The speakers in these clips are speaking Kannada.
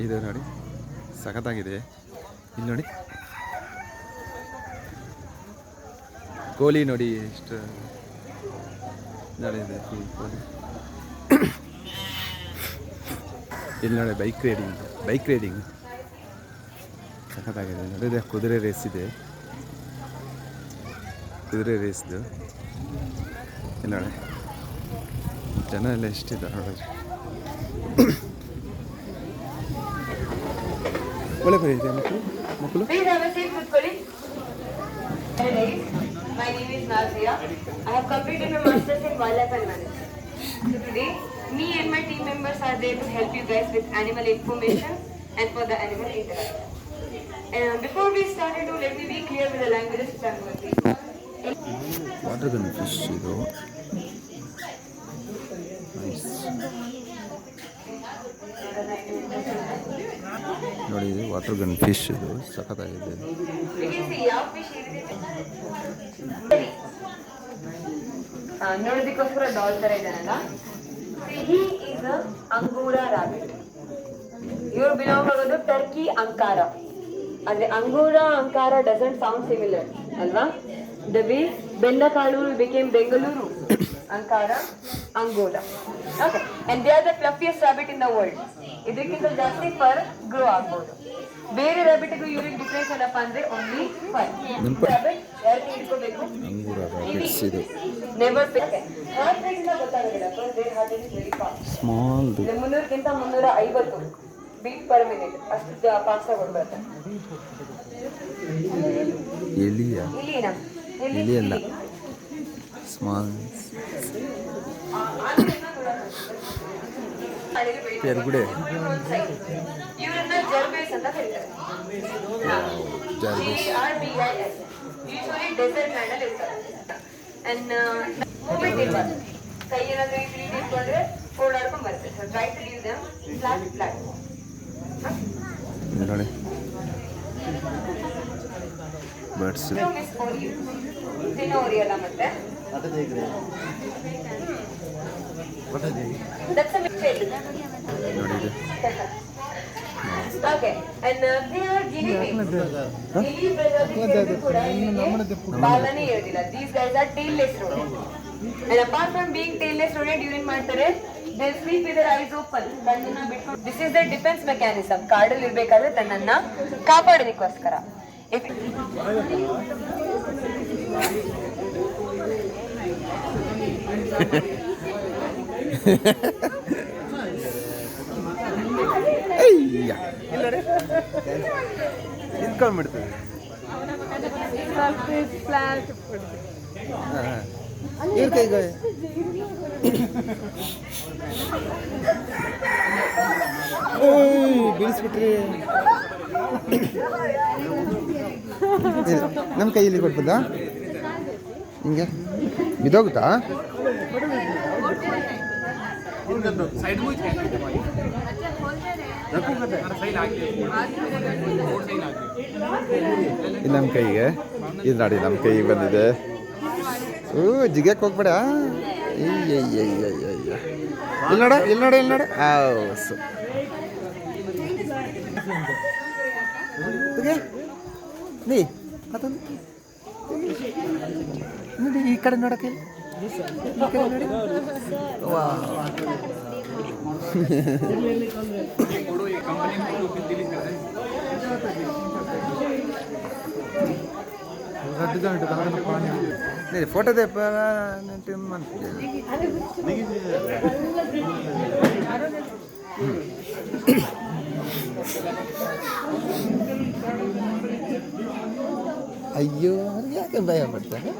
ಇದು ನೋಡಿ ಸಖತ್ತಾಗಿದೆ. ಇಲ್ಲಿ ನೋಡಿ ಕೋಳಿ ನೋಡಿ ಎಷ್ಟು ಇದೆ ಕೋಳಿ. ಇಲ್ಲಿ ನೋಡಿ ಬೈಕ್ ರೈಡಿಂಗ್ ಸಖತ್ತಾಗಿದೆ. ನೋಡಿದೆ ಕುದುರೆ ರೇಸ್ ಇದೆ, ಕುದುರೆ ರೇಸ್ದು. ಇಲ್ಲಿ ನೋಡಿ ಜನ ಎಲ್ಲ ಎಷ್ಟಿದ್ದಾರೆ ನೋಡಿದ್ರೆ. ಒಳ್ಳೆ ಬರೀ ಮಕ್ಕಳು. My name is Nazia. I have completed my master's in wildlife and management. So today, me and my team members are there to help you guys with animal information and for the animal interaction. And before we start, let me be clear with the languages which I'm going to use. Water gun fish ಇದು ನೈಸ್ ನೋಡಿ. ಇದು ವಾಟರ್ ಗನ್ ಫಿಶ್, ಇದು ಸಖತ್ತಾಗಿದೆ. ನೋಡೋದಕ್ಕೋಸ್ಕರ ಡಾಲ್ ತರ ಇದೆನಲ್ಲ. He is angora rabbit. ಇವ್ರು ಬಿಲಾಂಗ್ ಆಗೋದು ಟರ್ಕಿ ಅಂಕಾರ. ಅಂದ್ರೆ angora Ankara doesn't sound similar ಅಲ್ವಾ? The way Bendakaluru became Bengaluru, Ankara angora. Okay, and they are the fluffiest rabbit in the world. ಇದಕ್ಕಿಂತ ಜಾಸ್ತಿ ಫರ್ ಗ್ರೋ ಆಗ್ಬೋದು. ಬೇರೆ ರಾಬಿಟ್ಗೂ ಇವ್ರಿಗೆ ಡಿಫ್ರೆನ್ಸ್ ಏನಪ್ಪ ಅಂದ್ರೆ ಓನ್ಲಿ ಫರ್. ರಾಬಿಟ್ ಯಾರಿಗೆ ಹಿಡ್ಕೋಬೇಕು? Never pick. ಹಾರ್ಟ್ ರೇಟ್ ಇಂದ ಗೊತ್ತಾಗೋದಿಲ್ಲ. First rate heart rate is very fast. Small 300ಗಿಂತ 350 ಬೀಟ್ ಪರ್ ಮಿನಿಟ್ ಅಷ್ಟು ಫಾಸ್ಟ್ ಆಗಿ ಹೊರಬರುತ್ತೆ. ಎಲಿ ಅಲ್ಲ, ಸ್ಮಾಲ್ ಪೆರ್ಗುಡೆ. ಇವರನ್ನ ಜರ್ಬೇಸ್ ಅಂತ ಕರೀತಾರೆ. JRBIS. ಯೂಶುವಲಿ ಡೆಸರ್ಟ್ ಲ್ಯಾಂಡ್ ಅಲ್ಲಿ ಇರ್ತಾರೆ. ಅಂಡ್ ಕೈ ಏನಾದ್ರೂ ಈ ರೀತಿ ಇಟ್ಕೊಂಡ್ರೆ ಓಡಾಡ್ಕೊಂಡು ಬರುತ್ತೆ. So try to leave them flat. ನೋಡಿ ಬರ್ಡ್ಸ್. ತಿನ್ನೋ ಓರಿಯಲ್ಲ ಮತ್ತೆ. That's a mixture. ನೋಡಿ ಇದು. Okay, and they are guinea pigs. Guinea pigs ಕೂಡ ಬಾಲನೇ ಇರೋದಿಲ್ಲ. These guys are tailless rodent. And apart from being tailless rodent, ಇವ್ರೇನ್ ಮಾಡ್ತಾರೆ? They sleep with their eyes open. ಕಣ್ಣನ್ನ ಬಿಟ್ಕೊಂಡು. This is their defense mechanism. ಕಾಡಲ್ಲಿ ಇರ್ಬೇಕಾದ್ರೆ ತನ್ನನ್ನ ಕಾಪಾಡೋದಕ್ಕೋಸ್ಕರ. ಇಟ್ಕೊಂಡ್ಬಿಡ್ತದೆ. ಇವ್ರ ಕೈಗಳು ಬೀಳಿಸ್ಬಿಟ್ರಿ. ನಮ್ಮ ಕೈಯಲ್ಲಿ ಕೊಡ್ಬೋದಾ? ಹಿಂಗೆ ಬಿದ್ದೋಗುತ್ತಾ? ಇದು ನಮ್ಮ ಕೈಗೆ, ಇದು ನೋಡಿ ನಮ್ಮ ಕೈಗೆ ಬಂದಿದೆ. ಜಿಗ್ಯಾಕೆ ಹೋಗ್ಬೇಡ. ಇಲ್ಲಿ ನೋಡ, ಇಲ್ಲಿ ನೋಡ, ಇಲ್ಲಿ ನೋಡ. ಹೌಸು ನೀ ಮತ್ತೊಂದು ನೋಡಿ, ಈ ಕಡೆ ನೋಡಕ್ಕೆ, ಈ ಕಡೆ ನೋಡಿ. ವಾ ಫೋಟೋ ದೇ ಅಯ್ಯೋ, ಯಾಕೆ ಭಯ ಪಡ್ತಾರೆ?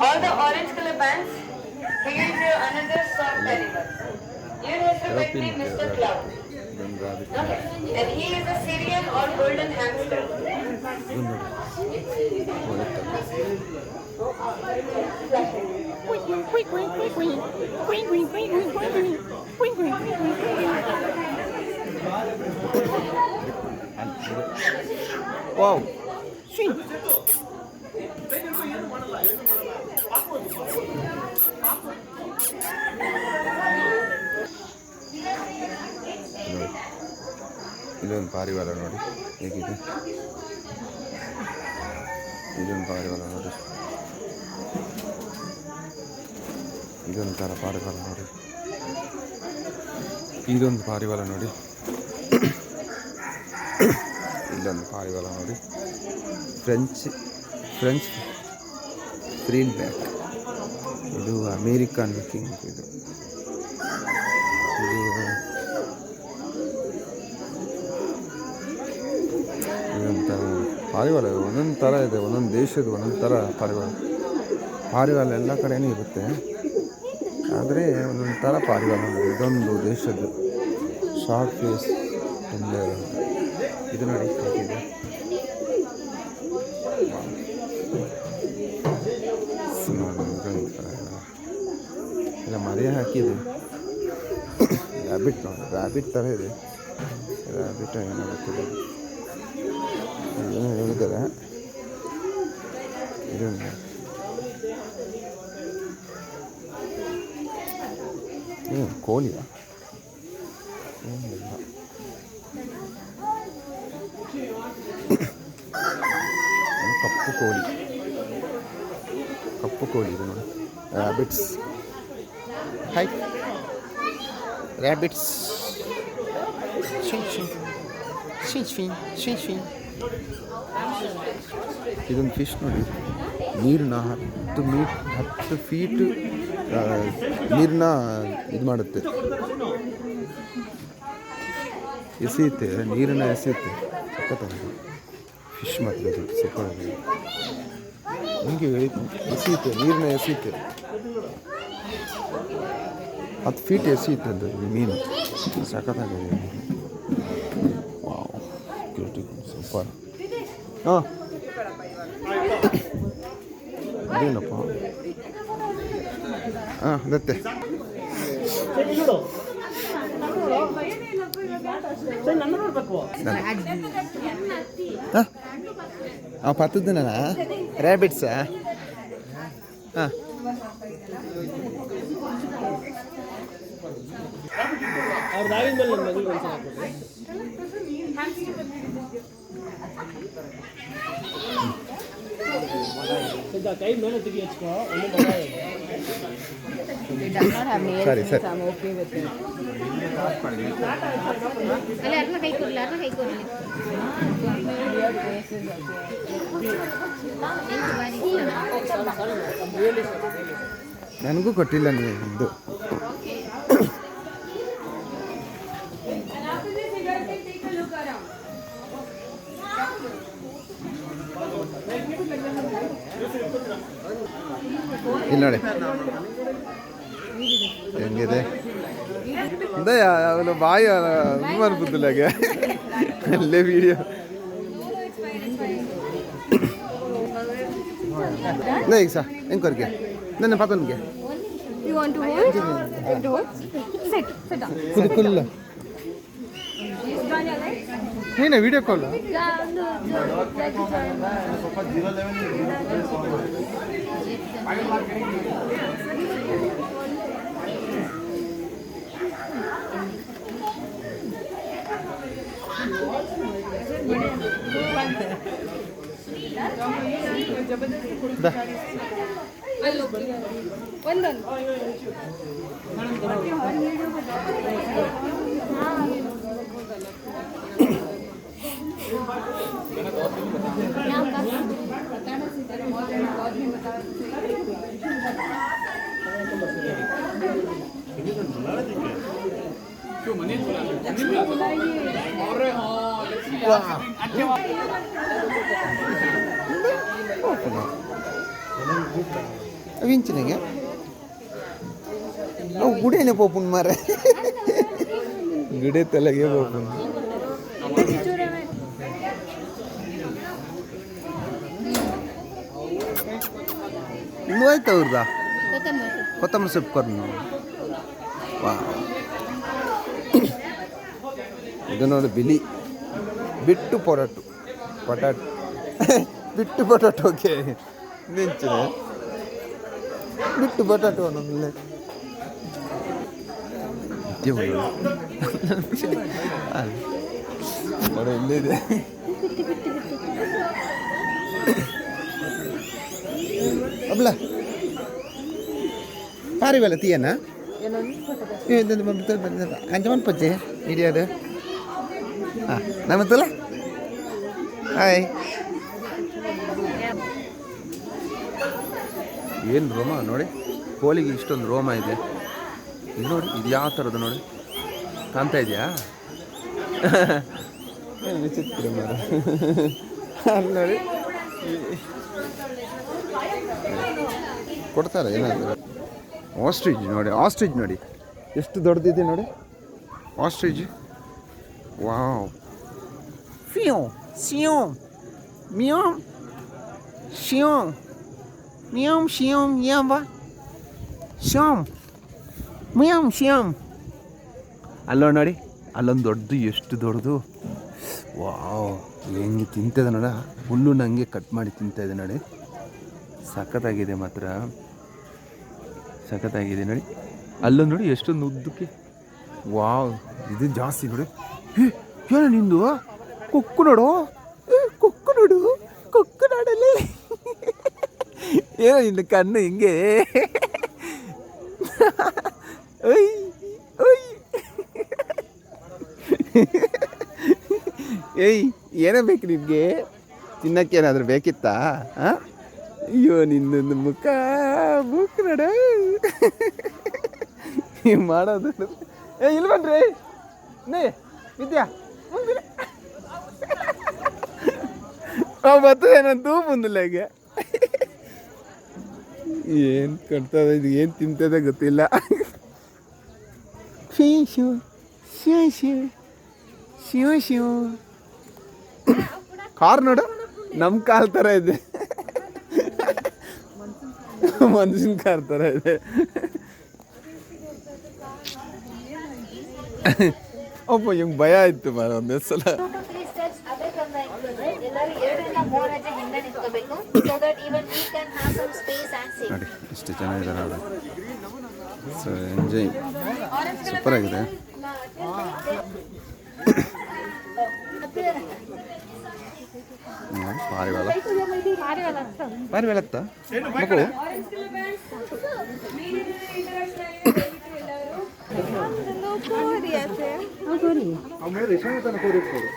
All the orange color bands, here is another soft animal. Here is the pet name Mr. Cloud. Okay. And he is a Syrian or golden hamster. Wow ಇದೊಂದು ಪಾರಿವಾಳ ನೋಡಿ ಹೇಗಿದೆ. ಇದೊಂದು ಪಾರಿವಾಳ ನೋಡಿ, ಇದೊಂಥರ ಪಾರಿವಾಳ ನೋಡಿ, ಇದೊಂದು ಪಾರಿವಾಳ ನೋಡಿ, ಇಲ್ಲೊಂದು ಪಾರಿವಾಳ ನೋಡಿ. French frill back. ಇದು ಅಮೇರಿಕನ್ ಕಿಂಗ್. ಇದು ಇದೊಂಥರ ಪಾರಿವಾಳ. ಒಂದೊಂದು ಥರ ಇದೆ, ಒಂದೊಂದು ದೇಶದ ಒಂದೊಂದು ಥರ ಪಾರಿವಾಳ ಎಲ್ಲ ಕಡೆಯೂ ಇರುತ್ತೆ, ಆದರೆ ಒಂದೊಂದು ಥರ ಪಾರಿವಾಳ. ಇದೊಂದು ದೇಶದ್ದು ಶಾರ್ಟ್ ಫೇಸ್ ತುಂಬ ಇದು ನೋಡಿ ಹೇಗಿದೆ. ಇಲ್ಲ ಮರಿ ಹಾಕಿದೆ. ರ್ಯಾಬಿಟ್ ನೋಡಿ, ರ್ಯಾಬಿಟ್ ಥರ ಇದೆ. ರ್ಯಾಬಿಟ್ ಏನೋ ಗೊತ್ತಿದೆ, ಏನೋ ಹೇಳಿದ್ದಾರೆ. ಇದೊಂದು ಕೋಳಿಯ ಏನಿಲ್ಲ. ಕಪ್ಪು ಕೋಳಿ ಇದು ನೋಡಿ. ರ್ಯಾಬಿಟ್ಸ್. Hi rabbits. ಇದೊಂದು ಫಿಶ್ ನೋಡಿ, ನೀರನ್ನ 10 ಫೀಟ್ ನೀರನ್ನ ಇದು ಮಾಡುತ್ತೆ, ಎಸೆಯುತ್ತೆ, ನೀರನ್ನು ಎಸೆಯುತ್ತೆ. ಸಖತ್ತಾಗಿದೆ ಫಿಶ್. ಮಾತ್ರ ಅದು ಸಖತ್ತಾಗಿದೆ. ಹಂಗೆ ಎಸೆಯುತ್ತೆ, ನೀರನ್ನ ಎಸೆಯುತ್ತೆ. 10 ಫೀಟ್ ಎಸೆಯುತ್ತೆ ಅದು ಮೀನು. ಸಖತ್ತಾಗಿದೆ. Wow, super. ಹಾಂ ಇದೇನಪ್ಪ? ಹಾಂ ದತ್ತೆ. ಹಾಂ ಪತ್ತದನ ರ್ಯಾಬಿಟ್ಸಾ? ಹಾಂ ಕೈ ಮೇಲೆ ತೆಗಿ ಹಚ್ಕೋ. ಸರಿ ಸರಿ. ನನಗೂ ಕೊಟ್ಟಿಲ್ಲ ನೀವು. ಇಲ್ಲಿ ನೋಡಿ ಹೆಂಗಿದೆ. ದಯ ಅವನು ಬಾಯಿ ಅನ್ಬುದಿಲ್ಲ ಹಾಗೆ ಅಲ್ಲೇ ವಿಡಿಯೋ. ಈಗ ಸಹ ಹೆಂಗೆ ಕೊರ್ಗೆ ನನ್ನ ಪಾತನಿಗೆ ಕುಲ್ಲ ನೀನೇ ವಿಡಿಯೋ ಕಾಲ್. Vinci ನಾವು ಗುಡೇನೆ ಪೋಪುನ್ ಮಾರೆ ಗುಡೆ ತಲೆಗೆ ಪೋಪುನ್ ಇನ್ನೂ ಆಯ್ತು ಅವ್ರದ ಕೊತ್ತಂಬರಿ ಸೊಪ್ಪು ಕೊರ್ನು ವಾ ಇದು ನೋಡಿ ಬಿಳಿ ಬಿಟ್ಟು ಪೊಟಾಟೊ ಬಿಟ್ಟು ಪೊಟಾಟೋಗೆ ನಿಂಚಿನ ಬಿಟ್ಟು ಪೊಟಾಟೋ ನಮ್ಮಲ್ಲಿ ನೋಡಿ ಇಲ್ಲಿದೆ ಅಬ್ಲ ಪಾರಿವಲ್ಲ ತೀಯನ ಅಂಜಮನ್ ಪಜ್ಜೆ ಹಿಡಿಯೋದು ಹಾಂ ನಮ್ಮತ್ತಲ್ಲ ಹಾಯ್ ಏನು ರೋಮ ನೋಡಿ ಕೋಳಿಗೆ ಇಷ್ಟೊಂದು ರೋಮ ಇದೆ ಇದು ನೋಡಿ ಇದು ಯಾವ ಥರದ್ದು ನೋಡಿ ಕಾಣ್ತಾ ಇದೆಯಾ ವಿಚಿತ್ರ ಮಾರ ಅಲ್ಲಿ ನೋಡಿ ಕೊಡ್ತಾರೆ ಏನಾದರೂ ಆಸ್ಟ್ರಿಜ್ ನೋಡಿ ಎಷ್ಟು ದೊಡ್ಡದಿದೆ ನೋಡಿ ಆಸ್ಟ್ರಿಜ್ ವಾವ್ ಫಿಯೋ ಸಿಯೋ ಮಿಯೋಮ್ ಶಿಯೋಮ್ ಮಿಯೋಮ್ ಶಿಯೋಮ್ ಯಾಂಬ ಶ್ಯಾಮ್ ಮಿಯೋಮ್ ಶ್ಯಾಮ್ ಅಲ್ಲೋ ನೋಡಿ ಅಲ್ಲೊಂದು ದೊಡ್ಡದು ಎಷ್ಟು ದೊಡ್ಡದು ವಾವ್ ಹೆಂಗೆ ತಿಂತದೆ ನೋಡ ಹುಲ್ಲು ನನಗೆ ಕಟ್ ಮಾಡಿ ತಿಂತಾಯಿದೆ ನೋಡಿ ಸಖತ್ತಾಗಿದೆ ಮಾತ್ರ ಸಖತ್ತಾಗಿದೆ ನೋಡಿ ಅಲ್ಲೊಂದು ನೋಡಿ ಎಷ್ಟೊಂದು ಉದ್ದಕ್ಕೆ ವಾವ್ ಇದು ಜಾಸ್ತಿ ನೋಡಿ ಏನೋ ನಿಂದು ಕೊಕ್ಕು ನೋಡು ಕೊಕ್ಕು ನೋಡಲ್ಲಿ ಏನೋ ನಿನ್ನ ಕಣ್ಣು ಹಿಂಗೆ ಒಯ್ ಒಯ್ ಏಯ್ ಏನೋ ಬೇಕು ನಿನಗೆ ತಿನ್ನಕ್ಕೆ ಏನಾದರೂ ಬೇಕಿತ್ತಾ ಹಾಂ ಅಯ್ಯೋ ನಿನ್ನೊಂದು ಮುಖ ನೋಡ ಮಾಡೋದು ಇಲ್ಲಿ ಬನ್ರಿ ನೇ ವಿದ್ಯಾ ಮುಂದಿನ ಬರ್ತದೆ ಏನಂತೂ ಮುಂದಿಲ್ಲ ಈಗ ಏನು ಕಟ್ತದ ಇದು ಏನು ತಿಂತದೆ ಗೊತ್ತಿಲ್ಲ ಶಿವ ಕಾರ್ ನೋಡು ನಮ್ಮ ಕಾಲ್ ಥರ ಇದೆ ಮನುಷ್ಯನ ಕಾರ್ ಥರ ಇದೆ ಒಬ್ಬ ಹಿಂಗೆ ಭಯ ಆಯ್ತು ಮಾರ ಒಂದೇ ಸಲ ನೋಡಿ ಎಷ್ಟು ಚೆನ್ನಾಗಿದೆ ನೋಡಿ ಸೊ ಎಂಜಾಯ್ ಸೂಪರ್ ಆಗಿದೆ ಪಾರಿವಾಳತ್ತ ಮಕ್ಕಳು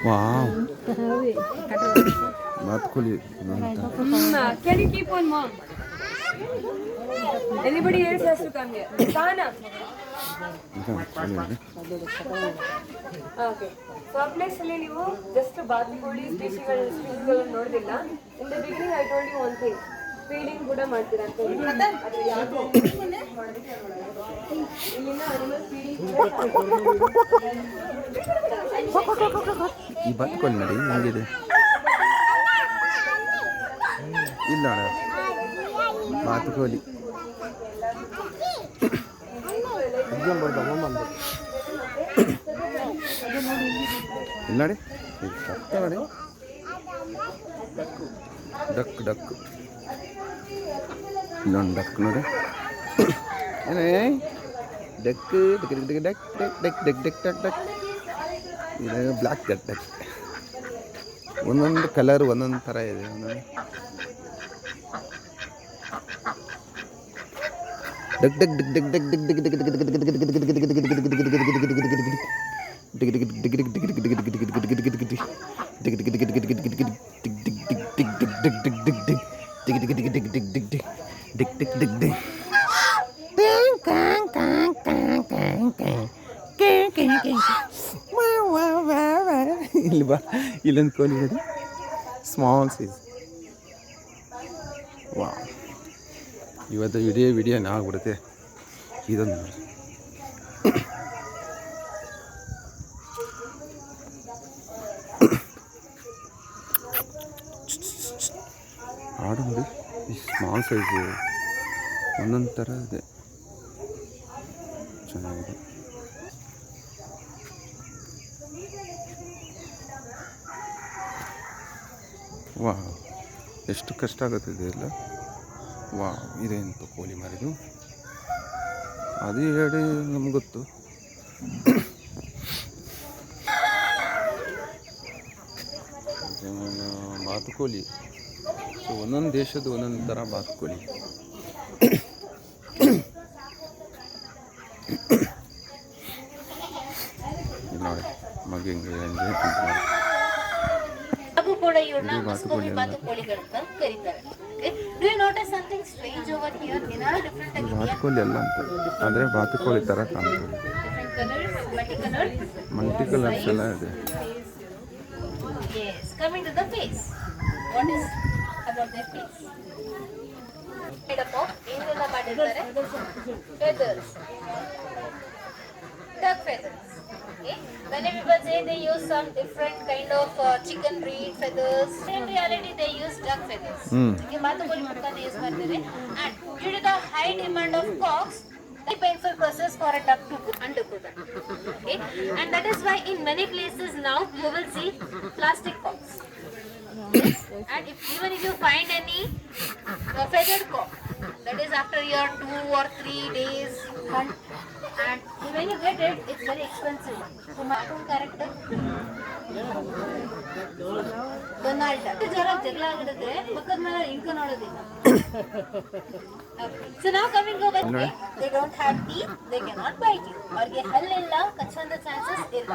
ವಾವ್ ಬಾತುಕೋಳಿ Can you keep one more? Anybody else has to come here. Sana. Okay. So ಆ ಪ್ಲೇಸ್ ಅಲ್ಲಿ ನೀವು ಜಸ್ಟ್ ಬಾತುಕೋಳಿ ಸ್ಪೀಸಿಗಳು ನೋಡಿದಿಲ್ಲ. In the beginning I told you one thing. Feeding ಕೂಡ ಮಾಡ್ತೀರಾ ಅಂತ ಹೇಳಿ. ಅದು ಯಾವುದು ಇಲ್ಲಿನ ಅನಿಮಲ್ ಫೀಡಿಂಗ್ ಈ ಬಾತುಕೋಳಿ ನೋಡಿ ಹೆಂಗಿದೆ ಇಲ್ಲ ಬಾತುಕೋಳಿ ಇಲ್ಲ ನೋಡಿ ನೋಡಿ ಡಕ್ ಇಲ್ಲೊಂದು ಡಕ್ ನೋಡಿ ಏನೇ duck duck duck duck duck duck duck ಇದು ಬ್ಲ್ಯಾಕ್ ಡಕ್ ಒಂದೊಂದು ಕಲರ್ ಒಂದೊಂದು ಥರ ಇದೆ ಒಂದೊಂದು duck duck duck duck duck duck duck duck ಇಲ್ಲಿ ಬಾ ಇಲ್ಲೊಂದು ಕೋಳಿ ನೋಡಿ ಸ್ಮಾಲ್ ಸೈಜ್ ವಾ ಇವತ್ತು ವಿಡಿಯೋ ಆಗ್ಬಿಡುತ್ತೆ ಇದೊಂದು ಸೈಜು ಒಂದೊಂದು ಥರ ಇದೆ, ಚೆನ್ನಾಗಿದೆ. ವಾ ಎಷ್ಟು ಕಷ್ಟ ಆಗುತ್ತಿದೆ ಇಲ್ಲ. ವಾ ಇದೇಂತು ಕೋಳಿ ಮಾರಿದು, ಅದು ಹೇಳಿ ನಮ್ಗೆ ಗೊತ್ತು. ಬಾತುಕೋಳಿ, ಸೊ ಒಂದೊಂದು ದೇಶದ ಒಂದೊಂದು ಥರ ಬಾತುಕೋಳಿ. ನೋಡಿ ಮಗ ಹೆಂಗೆ ಹಾಗೂ ಕೂಡ ಇವ್ರನ್ನ ಮಸ್ಕೋವಿ ಬಾತುಕೋಳಿಗಳಂತ ಕರೀತಾರೆ. Do you notice something strange over here? ಏನಾದ್ರು ಡಿಫ್ರೆಂಟ್ ಆಗಿ ಬಾತುಕೋಳಿ ಎಲ್ಲ ಅಂತ ಅಂದರೆ ಬಾತುಕೋಳಿ ಥರ ಕಾಣ್ತದೆ. ಡಿಫ್ರೆಂಟ್ ಕಲರ್ಸ್, ಮಲ್ಟಿ ಕಲರ್ಸ್ ಎಲ್ಲ ಇದೆ. Yes, coming to the face. What is about their face? Made up of ಏನೆಲ್ಲ ಮಾಡಿರ್ತಾರೆ? Feathers. Duck feathers. Okay. Many people say they use some different kind of chicken breed feathers. In reality, they use duck feathers. Okay, ಬಾತುಕೋಳಿ ಮುಖಾನ ಯೂಸ್ ಮಾಡ್ತಾರೆ. And due to the high demand of cocks, very painful process for a duck to undergo that. Okay, and that is why in many places now you will see plastic cocks. And even if you find any feathered cock, that is after your 2 or 3 days hunt, and when you get it, it's very expensive. So my own character, Donald Duck. ಜರ ಜಗಳ ಆಗಿರುತ್ತೆ, ಪಕ್ಕದ ಮೇಲೆ ಇಂಕ ನೋಡೋದಿಲ್ಲ. So now coming over here, they don't have teeth, they cannot bite you. ಅವ್ರಿಗೆ ಹಲ್ಲಿಲ್ಲ, ಕಚ್ಚುವಂತ ಚಾನ್ಸಸ್ ಇಲ್ಲ.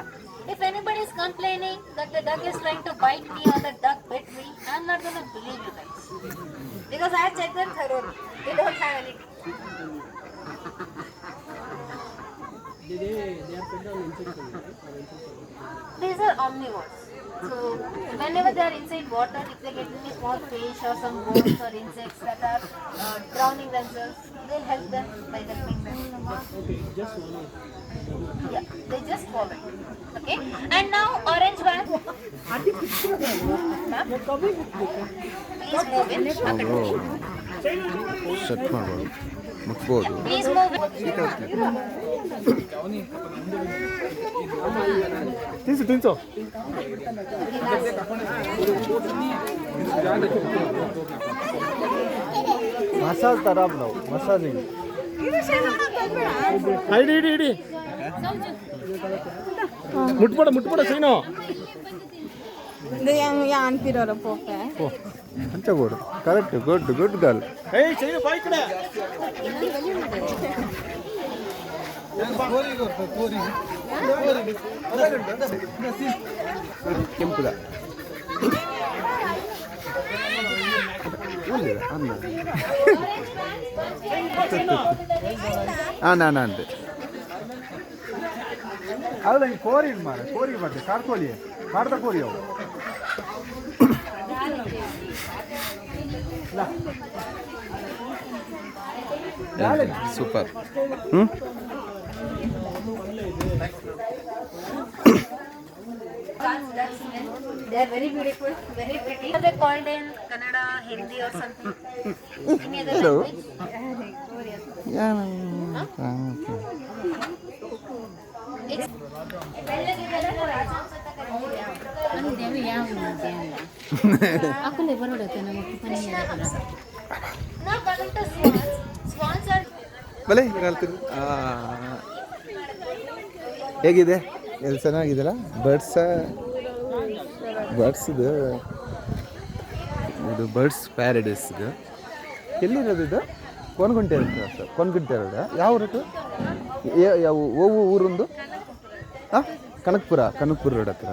If anybody is complaining that the duck is trying to bite me or the duck bit me, I'm not going to believe you guys. Because I have checked them thoroughly. They don't have any teeth. They are fed on insects. These are omnivores. So whenever they are inside water, if they get any small fish or some worms or insects that are drowning themselves, they'll help them by helping them. Okay, just one. Yeah, they just follow. Okay, and now orange one. Please move in. Set ಮಾಡ್ಬೋದು, ಮುಟ್ಬೋದು. Please move in. ತಿನ್ಸು ಮಸಾಜ್ ತರ ನಾವು ಮಸಾಜಿಂಗ್ ಇಡಿ ಮುಟ್ಬೇಡ Seenu Itu yang anti dora poke. ಹಂಚಬೋಡು. Correct, good girl. ಏಯ್ ಸೀನು ಬಾಯ್ ಕಡೆ ಕೆಂಪುದ ನಾನು ಅಂದೆ ಅಲ್ಲ ಈ ಕೋರಿ ಕೋರಿ ಬರ್ತದೆ, ಕಾಡ್ಕೋಳಿ ಕಾಡ್ದ ಕೋರಿ ಅವು. Super. They are very beautiful, very pretty. Are they called in Kannada, Hindi or something? Any other Hello. language? Now coming to swans. Swans are ಬಲೆ ಹೇಳ್ತೀರಿ. ಹೇಗಿದೆ? ಎಲ್ಲಿ ಚೆನ್ನಾಗಿದೆಯಲ್ಲ ಬರ್ಡ್ಸ್ದು ಇದು ಬರ್ಡ್ಸ್ ಪ್ಯಾರಡೈಸ್. ಇದು ಎಲ್ಲಿರೋದು? ಇದು ಕೊನಗುಂಟೆ ಇರುತ್ತೆ ಸರ್. ಕೊನಗುಂಟೆ ರೋಡ. ಯಾವ ಊರಟ್ಟು? ಯಾವ ಊರೊಂದು? ಹಾಂ, ಕನಕಪುರ ರೋಡ್ ಹತ್ರ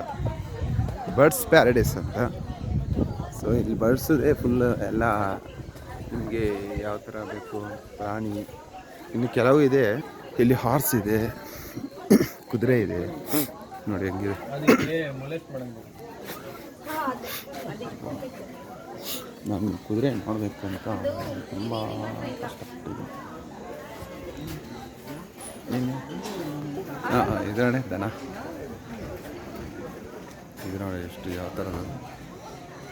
ಬರ್ಡ್ಸ್ ಪ್ಯಾರಡೈಸ್ ಅಂತ. ಸೊ ಇಲ್ಲಿ ಬರ್ಡ್ಸ್ ಇದೆ ಫುಲ್ ಎಲ್ಲ. ನಿಮಗೆ ಯಾವ ಥರ ಬೇಕು ಪ್ರಾಣಿ. ಇನ್ನು ಕೆಲವು ಇದೆ. ಇಲ್ಲಿ ಹಾರ್ಸ್ ಇದೆ, ಕುದುರೆ ಇದೆ. ನೋಡಿ ಹೆಂಗಿದೆ. ನಾನು ಕುದುರೆ ನೋಡಬೇಕು ಅಂತ ತುಂಬ ಕಷ್ಟಪಟ್ಟಿದ್ದೆ. ಹಾಂ, ಇದು ನೋಡಿ ದನ. ಇದು ನೋಡಿ ಎಷ್ಟು ಯಾವ ಥರದ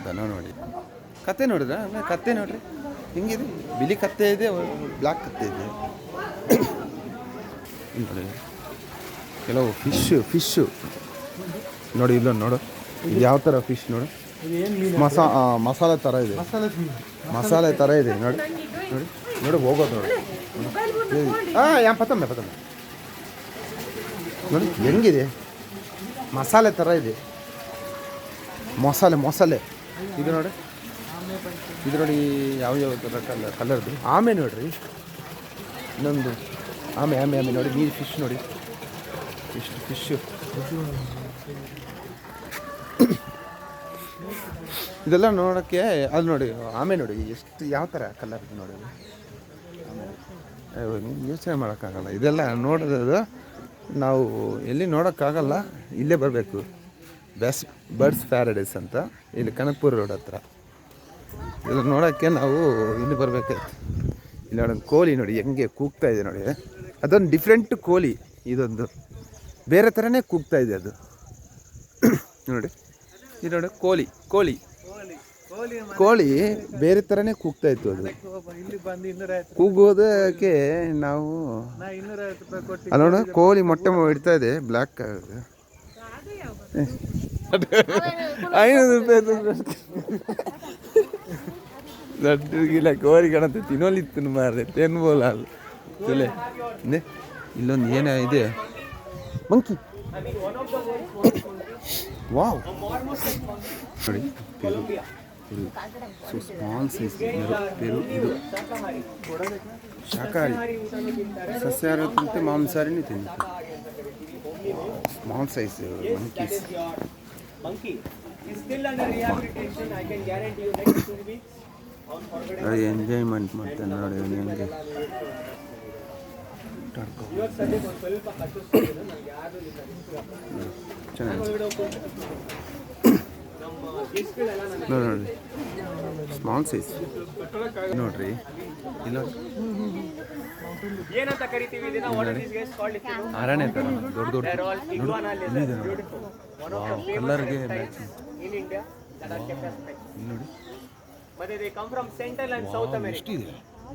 ದನ ನೋಡಿ. ಕತ್ತೆ ನೋಡಿದ್ರ? ಕತ್ತೆ ನೋಡ್ರಿ. ಹೆಂಗಿದೆ ಬಿಳಿ ಕತ್ತೆ ಇದೆ ಬ್ಲ್ಯಾಕ್ ಕತ್ತೆ ಇದೆ ನೋಡಿ ಕೆಲವು ಫಿಶ್ಶು ನೋಡಿ ಇಲ್ಲೊಂದು ನೋಡು ಇದು ಯಾವ ಥರ ಫಿಶ್ ನೋಡು ಮಸಾಲೆ ಥರ ಇದೆ ಮಸಾಲೆ ಥರ ಇದೆ ನೋಡಿ ನೋಡಿ ನೋಡಿ ಹೋಗೋದು ನೋಡಿ ಪತ್ತಂಬೆ ನೋಡಿ ಹೆಂಗಿದೆ ಮಸಾಲೆ ಥರ ಇದೆ ಮೊಸಲೆ ಇದು ನೋಡಿ ಯಾವ ಥರ ಕಲರ್ದು ಆಮೆ ನೋಡ್ರಿ ಇನ್ನೊಂದು ಆಮೆ ನೋಡಿ ನೀರು ಫಿಶ್ ನೋಡಿ ಫಿಶ್ಶು ಇದೆಲ್ಲ ನೋಡೋಕ್ಕೆ ಅದು ನೋಡಿ ಆಮೆ ನೋಡಿ ಎಷ್ಟು ಯಾವ ಥರ ಕಲರ್ ಇದೆ ನೋಡಿ ಯೋಚನೆ ಮಾಡೋಕ್ಕಾಗಲ್ಲ ಇದೆಲ್ಲ ನೋಡೋದು ನಾವು ಎಲ್ಲಿ ನೋಡೋಕ್ಕಾಗಲ್ಲ ಇಲ್ಲೇ ಬರಬೇಕು ಬರ್ಡ್ಸ್ ಪ್ಯಾರಡೈಸ್ ಅಂತ ಇಲ್ಲಿ ಕನಕಪುರ ರೋಡ್ ಹತ್ರ ಇದೆಲ್ಲ ನೋಡೋಕ್ಕೆ ನಾವು ಇಲ್ಲಿ ಬರಬೇಕಾಯ್ತು ಇಲ್ಲಿ ನೋಡಿ ಕೋಳಿ ನೋಡಿ ಹೆಂಗೆ ಕೂಗ್ತಾ ಇದೆ ನೋಡಿ ಅದೊಂದು ಡಿಫ್ರೆಂಟ್ ಕೋಳಿ ಇದೊಂದು ಬೇರೆ ಥರನೇ ಕೂಗ್ತಾ ಇದೆ ಅದು ನೋಡಿ ಇದು ನೋಡಿ ಕೋಳಿ ಬೇರೆ ಥರನೇ ಕೂಗ್ತಾ ಇತ್ತು ಅದು ಕೂಗೋದಕ್ಕೆ ನಾವು ಅಲ್ಲ ನೋಡ ಕೋಳಿ ಮೊಟ್ಟೆ ಇಡ್ತಾ ಇದೆ ಬ್ಲ್ಯಾಕ್ 500 ರೂಪಾಯಿ ದಡ್ಡಿಲ್ಲ ಕೋರಿ ಕಾಣತ್ತೆ ತಿನ್ನೋಲಿತ್ತು ಮಾರ್ರೆ ತಿನ್ಬೋಲ ಅಲ್ಲ ಇಲ್ಲೊಂದು ಏನೋ ಇದೆ ಮಂಕಿ ವಾವ್ ನೋಡಿ ಸೊ ಸ್ಮಾಲ್ ಸೈಜ್ ಪೆರು ಇದು ಶಾಕಾಹಾರಿ ಸಸ್ಯಾಹಾರ ತಿಂತೆ ಮಾಂಸಾಹಾರಿನೇ ತಿನ್ನುತ್ತೆ ಸ್ಮಾಲ್ ಸೈಜ್ ನೋಡಿ ಎಂಜಾಯ್ಮೆಂಟ್ ಮಾಡ್ತಾನೆ ನೋಡಿ ಹೆಂಗೆ ಚೆನ್ನಾಗಿ ನೋಡಿ ಸ್ಮಾಲ್ ಸೈಜ್ ನೋಡ್ರಿ ಇಲ್ಲ ಏನಂತ ಕರಿತೀವಿ ಇದನ್ನ ವಾಟ್ ಇಸ್ ದಿಸ್ ಕಾಲ್ಡ್ ಅರಣ್ಯ ಥರ ದೊಡ್ಡ ಕಲರ್ಗೆ in India that are kept as pets. ನೋಡಿ But they come from Central and South America. ಎಷ್ಟಿದೆ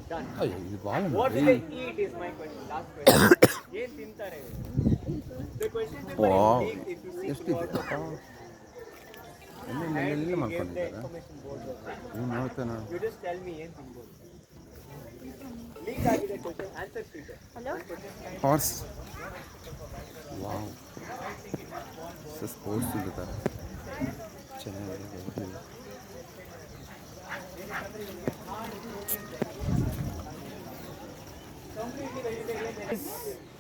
Done. ಅಯ್ಯೋ ಇದು ಭಾಳ What do they eat is my question. Last question. ಏನ್ ತಿಂತಾರೆ? The question paper is wow big if you see ಎಷ್ಟಿದೆ ಎಲ್ಲ ಮಾಡ್ಕೊಂಡಿದ್ದಾರೆ information board. ನೀವು ನೋಡ್ತಾನೆ You just tell me ಏನ್ ತಿನ್ಬೋದು. Leak ಆಗಿದೆ question. Answer sheet. Hello. Horse wow sports ಇದೆ ಥರ ಚೆನ್ನಾಗಿದೆ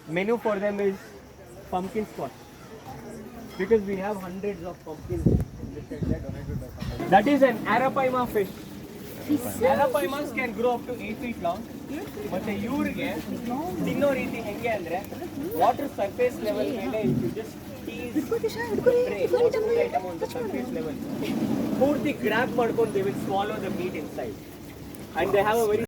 Menu for them is pumpkin squash because we have hundreds of pumpkins. That is an Arapaima fish. Arapaimas can grow up to 8 feet long. ಮತ್ತೆ ಇವ್ರಿಗೆ ತಿನ್ನೋ ರೀತಿ ಹೆಂಗೆ ಅಂದ್ರೆ ವಾಟರ್ ಸರ್ಫೇಸ್ ಲೆವೆಲ್ ಮೇಲೆ if you just item on the surface level ಪೂರ್ತಿ ಗ್ರಾಬ್ ಮಾಡ್ಕೊಂಡು they will swallow the meat inside and they have a very